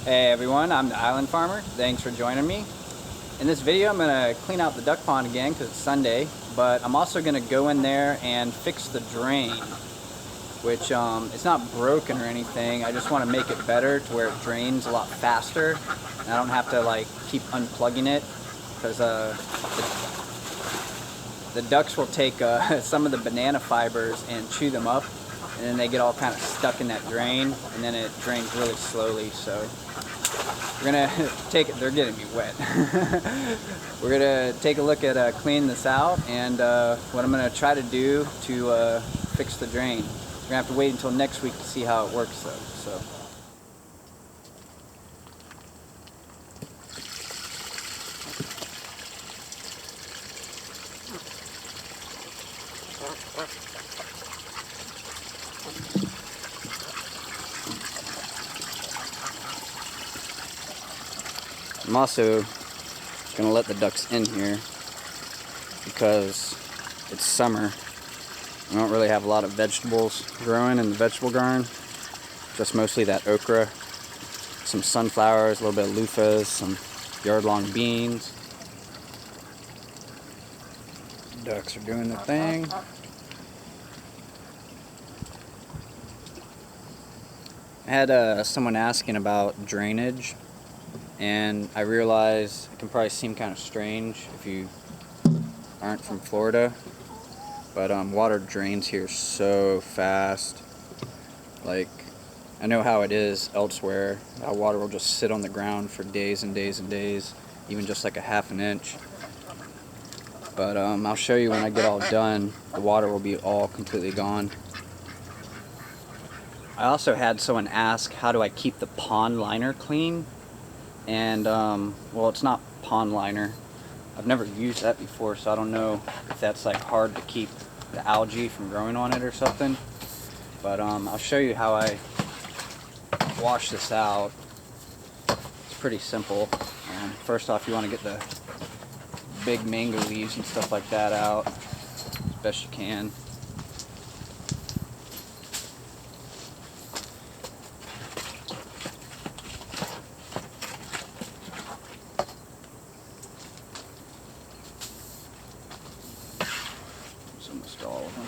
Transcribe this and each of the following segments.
Hey everyone, I'm the Island Farmer. Thanks for joining me. In this video I'm going to clean out the duck pond again because it's Sunday, but I'm also going to go in there and fix the drain, which it's not broken or anything. I just want to make it better to where it drains a lot faster and I don't have to like keep unplugging it, because the ducks will take some of the banana fibers and chew them up, and then they get all kind of stuck in that drain, and then it drains really slowly. So we're gonna take it. They're getting me wet. We're gonna take a look at cleaning this out, and what I'm gonna try to do to fix the drain. We're gonna have to wait until next week to see how it works, though. So. I'm also going to let the ducks in here because it's summer. We don't really have a lot of vegetables growing in the vegetable garden. Just mostly that okra, some sunflowers, a little bit of loofahs, some yard-long beans. Ducks are doing their thing. I had someone asking about drainage, and I realize it can probably seem kind of strange if you aren't from Florida, but water drains here so fast. Like, I know how it is elsewhere, how water will just sit on the ground for days and days and days, even just like a half an inch. But I'll show you when I get all done, the water will be all completely gone. I also had someone ask, how do I keep the pond liner clean? And well, it's not pond liner. I've never used that before, so I don't know if that's like hard to keep the algae from growing on it or something. But I'll show you how I wash this out. It's pretty simple. First off, you want to get the big mango leaves and stuff like that out as best you can. Almost all of them.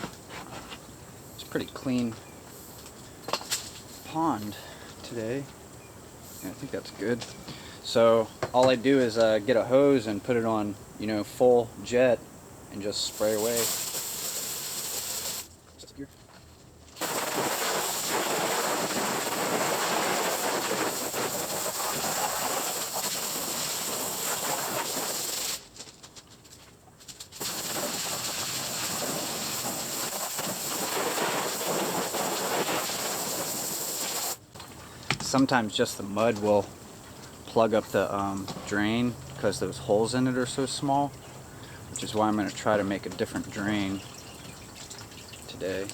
It's a pretty clean pond today. Yeah, I think that's good. So all I do is get a hose and put it on, full jet and just spray away. Sometimes just the mud will plug up the drain because those holes in it are so small, which is why I'm going to try to make a different drain today.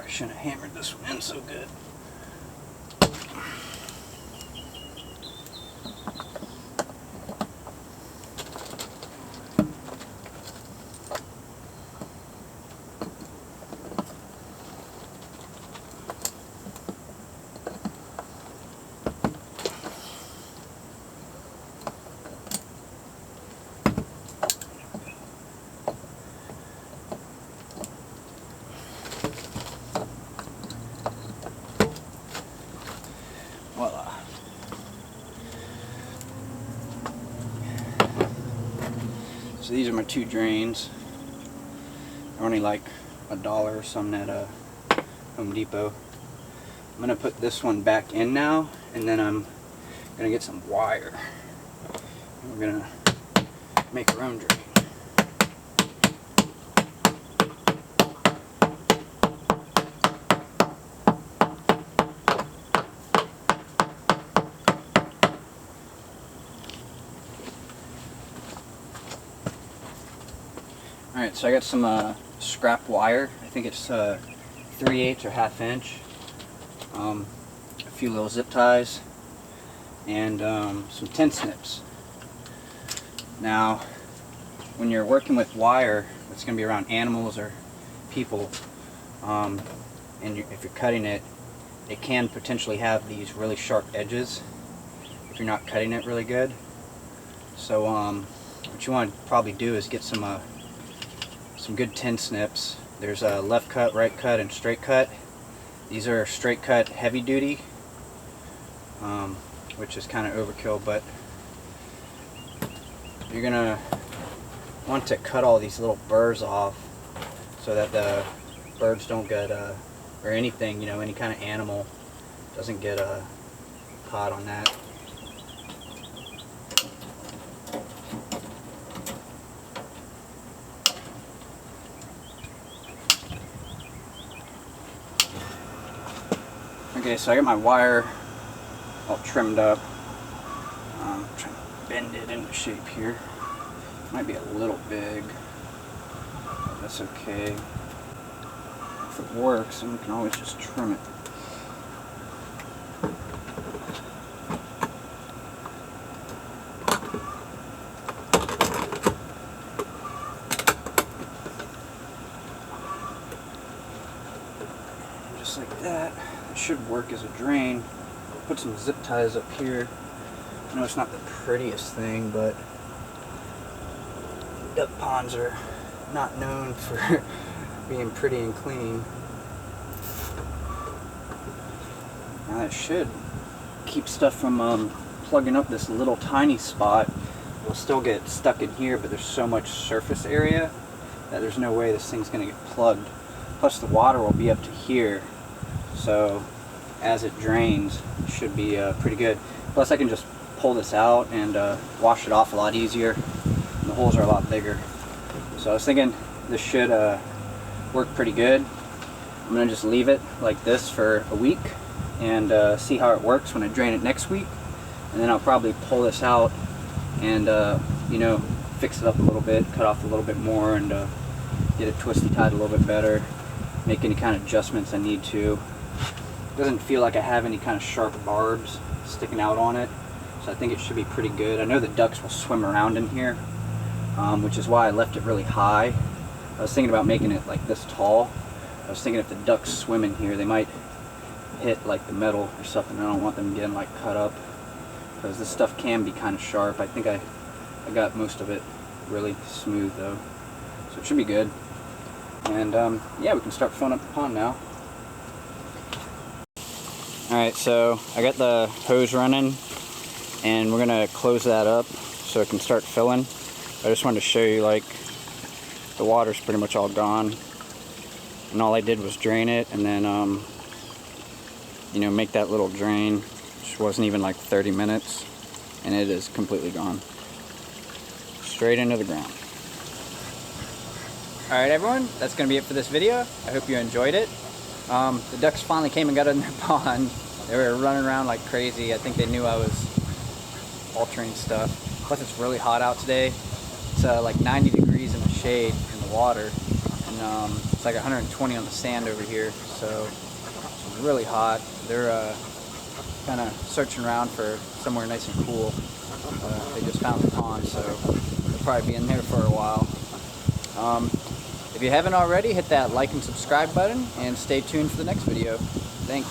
Shouldn't have hammered this one in so good. Voila. So these are my two drains. They're only like $1 or something at Home Depot. I'm gonna put this one back in now, and then I'm gonna get some wire. And we're gonna make our own drain. Alright, so I got some scrap wire. I think it's 3/8 or 1/2 inch. A few little zip ties. And some tin snips. Now, when you're working with wire that's going to be around animals or people, and if you're cutting it, it can potentially have these really sharp edges if you're not cutting it really good. So what you want to probably do is get some good tin snips. There's a left cut, right cut, and straight cut. These are straight cut heavy duty, which is kind of overkill, but you're gonna want to cut all these little burrs off so that the birds don't get or anything, you know, any kind of animal doesn't get caught on that. Okay, so I got my wire all trimmed up. I'm trying to bend it into shape here. Might be a little big, but that's okay. If it works, then we can always just trim it. And just like that. It should work as a drain. Put some zip ties up here. I know it's not the prettiest thing, but duck ponds are not known for being pretty and clean. Now that should keep stuff from plugging up this little tiny spot. We'll still get stuck in here, but there's so much surface area that there's no way this thing's going to get plugged. Plus the water will be up to here, so as it drains, it should be pretty good. Plus I can just pull this out and wash it off a lot easier. And the holes are a lot bigger. So I was thinking this should work pretty good. I'm going to just leave it like this for a week and see how it works when I drain it next week. And then I'll probably pull this out and you know, fix it up a little bit, cut off a little bit more, and get it twisty tied a little bit better, make any kind of adjustments I need to. It doesn't feel like I have any kind of sharp barbs sticking out on it, so I think it should be pretty good. I know the ducks will swim around in here, which is why I left it really high. I was thinking about making it like this tall. I was thinking if the ducks swim in here, they might hit like the metal or something. I don't want them getting like cut up, because this stuff can be kind of sharp. I think I got most of it really smooth though, so it should be good. And yeah, we can start filling up the pond now. Alright, so I got the hose running and we're gonna close that up so it can start filling. I just wanted to show you, like, the water's pretty much all gone, and all I did was drain it and then you know, make that little drain, which wasn't even like 30 minutes, and it is completely gone, straight into the ground. Alright everyone, that's gonna be it for this video. I hope you enjoyed it. The ducks finally came and got in their pond. They were running around like crazy. I think they knew I was altering stuff. Plus it's really hot out today. It's like 90 degrees in the shade in the water, and it's like 120 on the sand over here, so it's really hot. They're kind of searching around for somewhere nice and cool. They just found the pond, so they'll probably be in there for a while. If you haven't already, hit that like and subscribe button and stay tuned for the next video. Thanks.